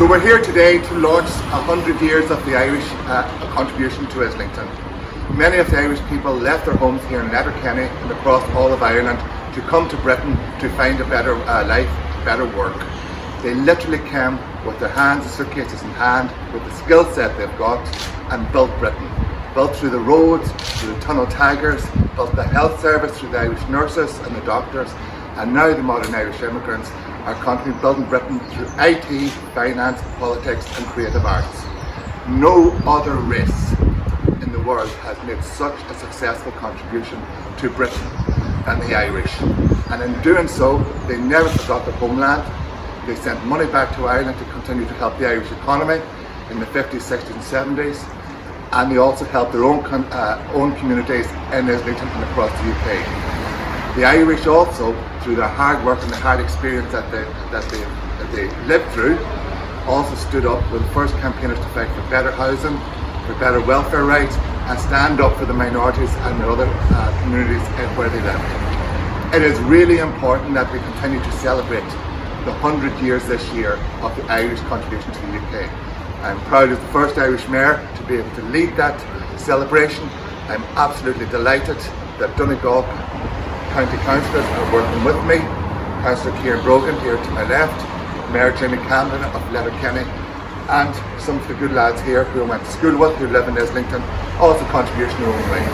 So we're here today to launch 100 years of the Irish contribution to Islington. Many of the Irish people left their homes here in Letterkenny and across all of Ireland to come to Britain to find a better life, better work. They literally came with their hands, suitcases in hand, with the skill set they've got, and built Britain. Built through the roads, through the tunnel taggers, built the health service through the Irish nurses and the doctors, and now the modern Irish immigrants are constantly building Britain through IT, finance, politics and creative arts. No other race in the world has made such a successful contribution to Britain than the Irish. And in doing so, they never forgot their homeland. They sent money back to Ireland to continue to help the Irish economy in the 50s, 60s and 70s. And they also helped their own communities in Islington and across the UK. The Irish also, through their hard work and the hard experience that they lived through, also stood up with the first campaigners to fight for better housing, for better welfare rights, and stand up for the minorities and the other communities where they live. It is really important that we continue to celebrate the 100 years this year of the Irish contribution to the UK. I'm proud as the first Irish Mayor to be able to lead that celebration. I'm absolutely delighted that Donegal County Councillors are working with me. Councillor Kieran Brogan here to my left, Mayor Jamie Camden of Letterkenny, and some of the good lads here who I went to school with, who live in Islington, also contribution in their own way.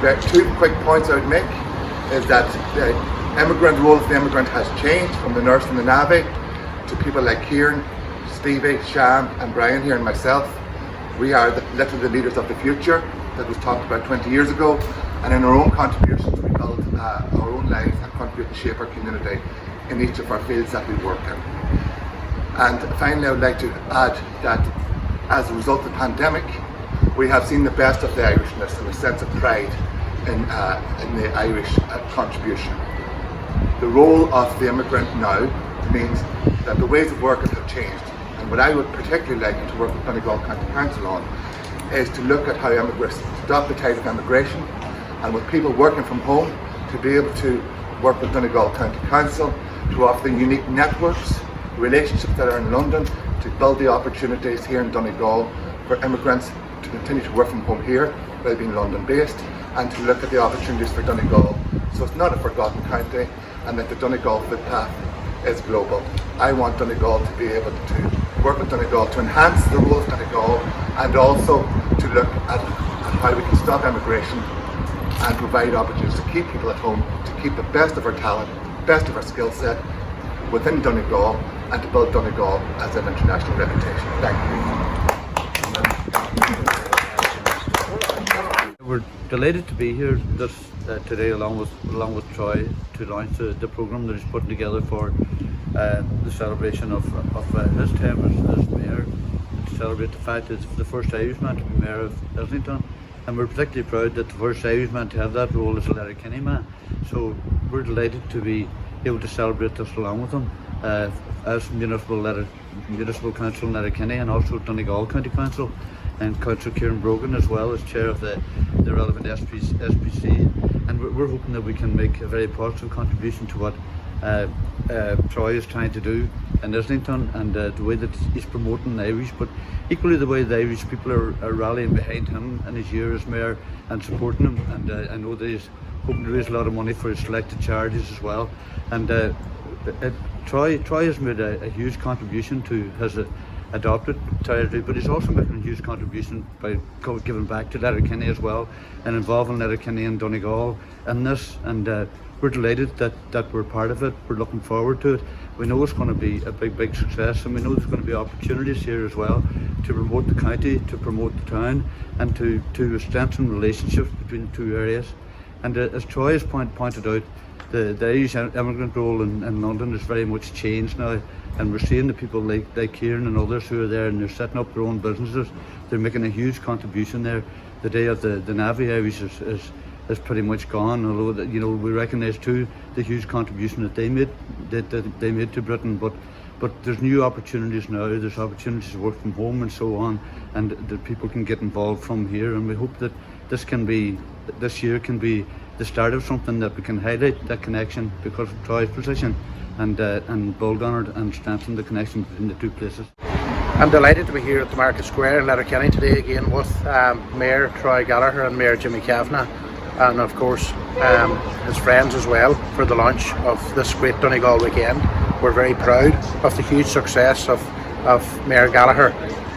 The two quick points I would make is that the role of the immigrant has changed from the nurse and the navvy to people like Kieran, Stevie, Sham and Brian here and myself. We are literally the leaders of the future that was talked about 20 years ago, and in our own contributions we build our own lives and contribute to shape our community in each of our fields that we work in. And finally, I would like to add that as a result of the pandemic, we have seen the best of the Irishness and a sense of pride in the Irish contribution. The role of the immigrant now means that the ways of working have changed, and what I would particularly like to work with Donegal County Council on is to look at how immigrants stop the tide of immigration, and with people working from home to be able to work with Donegal County Council to offer them unique networks, relationships that are in London, to build the opportunities here in Donegal for immigrants to continue to work from home here by being London based, and to look at the opportunities for Donegal so it's not a forgotten county and that the Donegal footpath is global. I want Donegal to be able to work with Donegal to enhance the role of Donegal, and also to look at how we can stop immigration and provide opportunities to keep people at home, to keep the best of our talent, best of our skill set within Donegal, and to build Donegal as an international reputation. Thank you. We're delighted to be here today along with Troy to launch the programme that he's putting together for the celebration of his term as Mayor, to celebrate the fact that it's the first Irishman to be Mayor of Islington. And we're particularly proud that the first Irishman to have that role is a Letterkenny man. So we're delighted to be able to celebrate this along with him as Municipal Council in Letterkenny, and also Donegal County Council, and Councillor Kieran Brogan as well as chair of the relevant SPC. And we're hoping that we can make a very positive contribution to what Troy is trying to do in Islington, and the way that he's promoting the Irish, but equally the way the Irish people are rallying behind him in his year as Mayor and supporting him. And I know that he's hoping to raise a lot of money for his selected charities as well. And Troy has made a huge contribution to his adopted charity, but he's also making a huge contribution by giving back to Letterkenny as well, and involving Letterkenny and Donegal in this. And we're delighted that we're part of it. We're looking forward to it. We know it's going to be a big success, and we know there's going to be opportunities here as well to promote the county, to promote the town, and to strengthen relationships between the two areas. And as Troy has pointed out, the Irish immigrant role in London is very much changed now, and we're seeing the people like Kieran and others who are there, and they're setting up their own businesses. They're making a huge contribution there. The day of the Navy Irish is pretty much gone, although we recognise too the huge contribution that they made to Britain. But there's new opportunities now. There's opportunities to work from home and so on, and that people can get involved from here. And we hope that this year can be the start of something that we can highlight that connection because of Troy's position, and build on it and strengthen the connection between the two places. I'm delighted to be here at the Market Square in Letterkenny today again with Mayor Troy Gallagher and Mayor Jimmy Kavanagh, and of course his friends as well, for the launch of this great Donegal weekend. We're very proud of the huge success of Mayor Gallagher,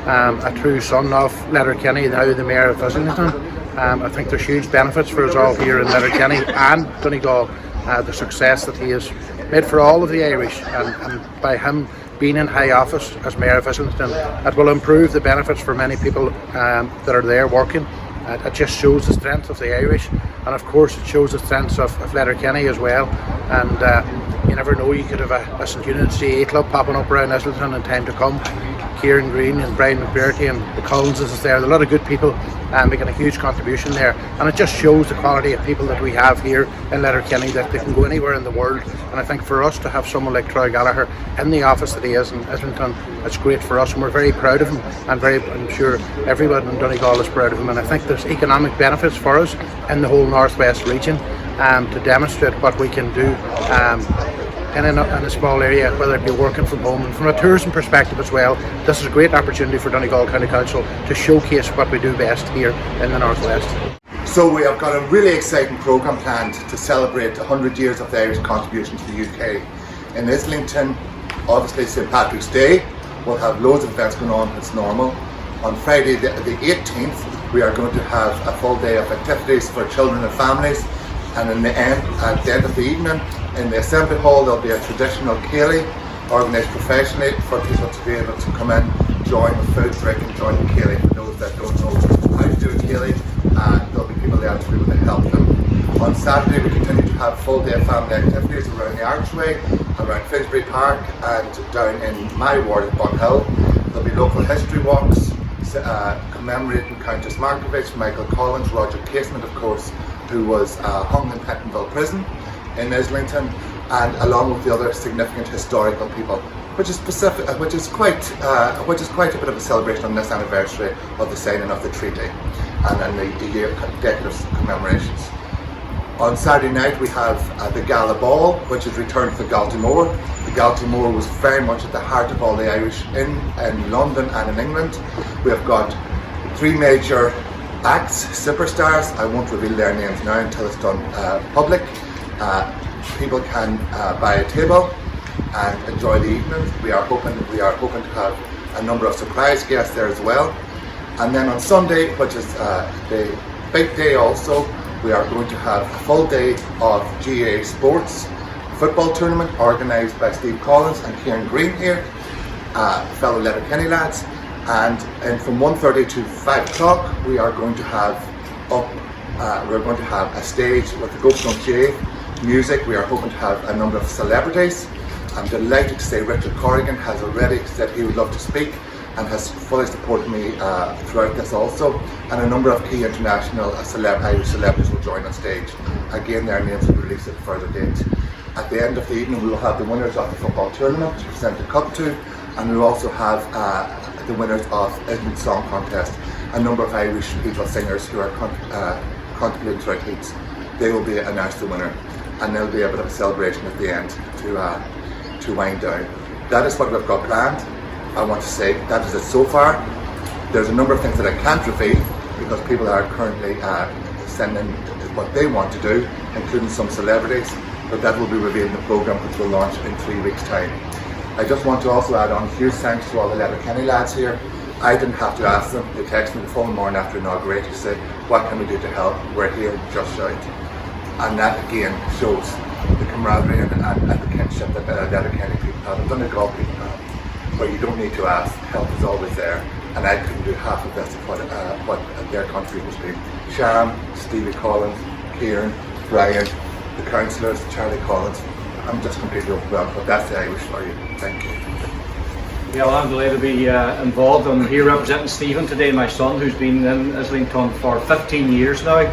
a true son of Letterkenny, now the Mayor of Islington. I think there's huge benefits for us all here in Letterkenny and Donegal, the success that he has made for all of the Irish, and by him being in high office as Mayor of Islington, it will improve the benefits for many people that are there working. It just shows the strength of the Irish, and of course it shows the strength of Letterkenny as well. And you never know, you could have a St Eunan's GA club popping up around Islington in time to come. Kieran Green and Brian McBurty and the Collinses is there. There are a lot of good people making a huge contribution there, and it just shows the quality of people that we have here in Letterkenny, that they can go anywhere in the world. And I think for us to have someone like Troy Gallagher in the office that he is in Islington, it's great for us, and we're very proud of him, and I'm sure everyone in Donegal is proud of him. And I think there's economic benefits for us in the whole northwest region to demonstrate what we can do in a small area, whether it be working from home. And from a tourism perspective as well, this is a great opportunity for Donegal County Council to showcase what we do best here in the northwest. So we have got a really exciting programme planned to celebrate 100 years of the Irish contribution to the UK. In Islington, obviously St Patrick's Day, we'll have loads of events going on as normal. On Friday the 18th, we are going to have a full day of activities for children and families. And at the end of the evening, in the Assembly Hall, there'll be a traditional ceilidh organised professionally for people to be able to come in, join the food, drink and join the ceilidh. For those that don't know how to do a ceilidh, there'll be people there to be able to help them. On Saturday, we continue to have full day of family activities around the Archway, around Finsbury Park and down in my ward at Bunhill. There'll be local history walks, commemorating Countess Markievicz, Michael Collins, Roger Casement of course, who was hung in Pentonville Prison in Islington, and along with the other significant historical people, which is quite a bit of a celebration on this anniversary of the signing of the treaty and then the year decade of commemorations. On Saturday night we have the Gala Ball, which is returned to the Galtimore. The Galtimore was very much at the heart of all the Irish in London and in England. We have got three major acts, superstars. I won't reveal their names now until it's done public. People can buy a table and enjoy the evening. We are hoping to have a number of surprise guests there as well. And then on Sunday, which is the big day also, we are going to have a full day of GA sports football tournament organised by Steve Collins and Kieran Green here, fellow Letterkenny lads. And from 1:30 to 5 o'clock, we are going to have a stage with the GoPro GA music. We are hoping to have a number of celebrities. I'm delighted to say Richard Corrigan has already said he would love to speak and has fully supported me throughout this also. And a number of key international Irish celebrities will join on stage. Again, their names will be released at a further date. At the end of the evening, we will have the winners of the football tournament to present the cup to, and we will also have the winners of Islington Song Contest, a number of Irish people singers who are contributing throughout heats. They will be announced the winner, and there'll be a bit of a celebration at the end to wind down. That is what we've got planned. I want to say that is it so far. There's a number of things that I can't reveal because people are currently sending what they want to do, including some celebrities, but that will be revealed in the programme, which will launch in 3 weeks' time. I just want to also add on huge thanks to all the Letterkenny lads here. I didn't have to ask them. They texted me the following morning after inauguration to say, what can we do to help? We're here, just shout. And that again shows the camaraderie and the kinship that Letterkenny people have, and Donegal people have, where you don't need to ask, help is always there. And I couldn't do half of this of what their contribution has been. Sham, Stevie Collins, Kieran, Brian, the councillors, Charlie Collins. I'm just completely overwhelmed, but that's the Irish for you. Thank you. Yeah, well, I'm delighted to be involved. I'm here representing Stephen today, my son, who's been in Islington for 15 years now.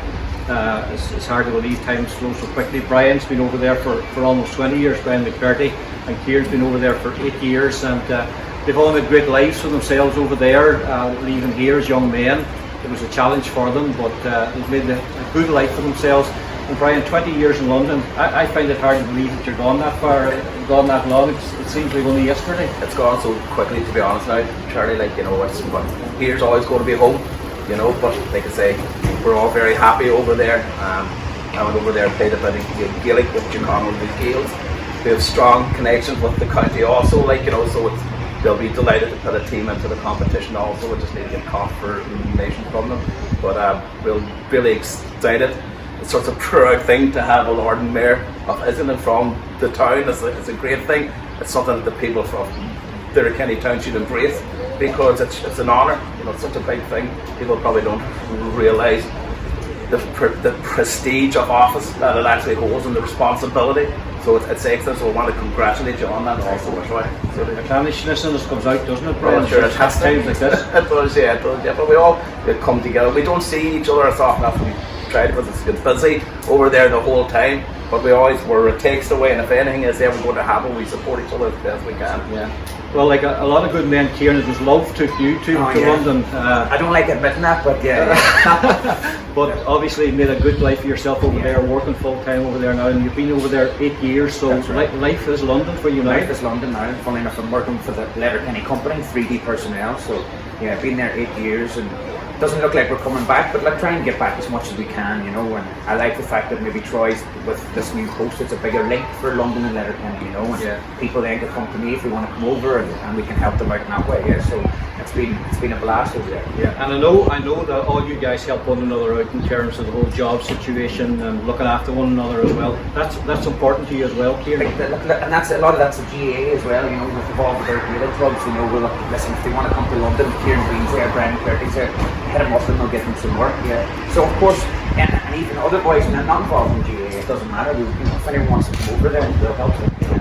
It's hard to believe time flows so quickly. Brian's been over there for almost 20 years, Brian McBurty, and Kieran's been over there for 8 years, and they've all made great lives for themselves over there, leaving here as young men. It was a challenge for them, but they've made a good life for themselves. And Brian, 20 years in London, I find it hard to believe that you're gone that far, gone that long. It seems like only yesterday. It's gone so quickly, to be honest now, Charlie. Like, you know, but here's always going to be home, you know. But like I say, we're all very happy over there. I went over there and played a bit of Gaelic with Giacomo and the Gales. We have strong connections with the county also, like, you know, so they'll be delighted to put a team into the competition also. We just need to get caught for elimination from them. But we're really excited. It's such a proud thing to have a Lord and Mayor of Islington from the town. It's a great thing. It's something that the people from Letterkenny town should embrace, because it's an honour. You know, it's such a big thing. People probably don't realise the prestige of office that it actually holds and the responsibility. So it's excellent. So I want to congratulate you on that also, Troy. So The clannishness in us comes out, doesn't it, Brian? well, sure, it has times like this. It does, yeah, it does, yeah. But we come together. We don't see each other as often as we try, because it's busy over there the whole time. But we're a text away, and if anything is ever going to happen, we support each other as best we can. Yeah. Well, like a lot of good men, Kieran, it was love took you to London. I don't like admitting that, but yeah. But obviously made a good life for yourself over there, working full time over there now, and you've been over there 8 years, so right. Life is London for you now. Life is London now. Funny enough, I'm working for the Letterkenny company, 3D personnel, so yeah, I've been there 8 years, and it doesn't look like we're coming back, but like try and get back as much as we can, you know. And I like the fact that maybe Troy's with this new post, it's a bigger link for London and Letterkenny, you know, and people then can come to me if they want to come over, and we can help them out in that way. Yeah, so it's been a blast over there. Yeah, and I know that all you guys help one another out in terms of the whole job situation and looking after one another as well. That's important to you as well, Kieran. And that's a lot of that's the GA as well, you know, with involved with our Gaelic clubs, you know. Well, listen, if they want to come to London, Kieran Green's there, Brian Curtis there, hit them up and they'll get them some work. Yeah. So of course, and even other boys not involved in GA, it doesn't matter. You know, if anyone wants to come over there, they'll help them. Yeah.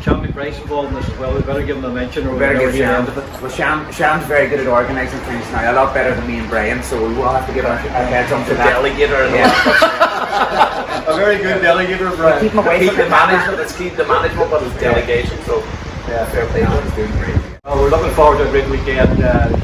Sean McBride's involved in this as well. We better give him a mention. Or better give Sham. Well, Sham's very good at organising things now, a lot better than me and Brian, so we will have to give our heads on to that. Delegator, yeah. A very good delegator, Brian. Keep him away from the management. Let's keep the management, but it's delegation. So yeah, fair play. He's doing great. Well, we're looking forward to a great weekend.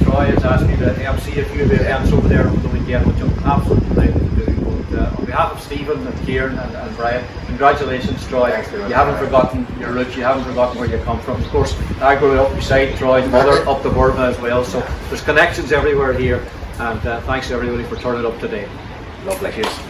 Troy has asked me to MC a few of the events over there over the weekend, which I'm absolutely delighted to do. But, on behalf of Stephen and Kieran and Brian, congratulations, Troy. You haven't forgotten your roots, you haven't forgotten where you come from. Of course, I grew up beside Troy's mother up the Borough as well, so there's connections everywhere here. And thanks to everybody for turning up today. Lovely. Cheers.